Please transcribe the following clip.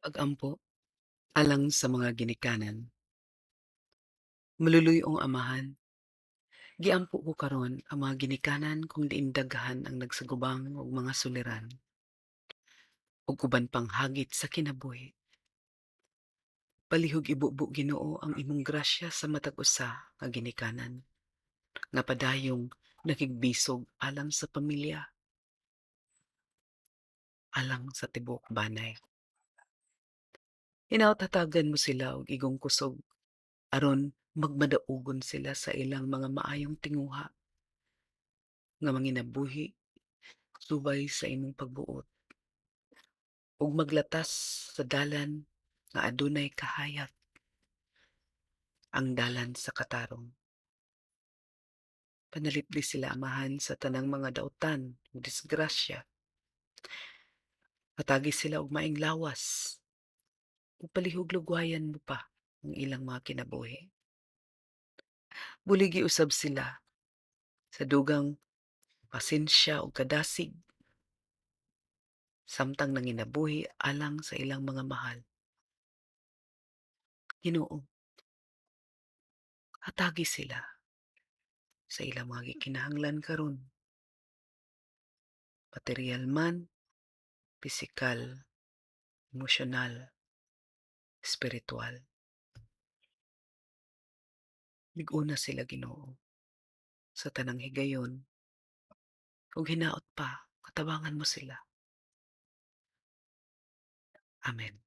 Pag-ampo alang sa mga ginikanan, maluluyong amahan, giampo ko karon ang mga ginikanan kung diin daghan ang nagsagubang og mga suliran ug uban pang hagit sa kinabuhi. Palihog ibubo Ginoo ang imong grasya sa matag usa nga ginikanan nga padayong nakigbisog alang sa pamilya, alang sa tibuok banay. Hinaot-hatagan mo sila og igong kusog aron magmadaugon sila sa ilang mga maayong tinguha nga manginabuhi subay sa imong pagbuot ug maglatas sa dalan nga adunay kahayag, ang dalan sa katarong. Panalipdi sila amahan sa tanang mga daotan ug disgrasya. Patagi sila og maayong lawas ug palihog lugwayan mo pa ang ilang mga kinabuhi. Buligi usab sila sa dugang pasensya ug kadasig samtang nanginabuhi alang sa ilang mga mahal. Ginoo, hatagi sila sa ilang mga gikinahanglan karon, material man, pisikal, emosyonal, espiritual. Lig-una sila Ginoo sa tanang higayon ug hinaot pa katabangan mo sila. Amen.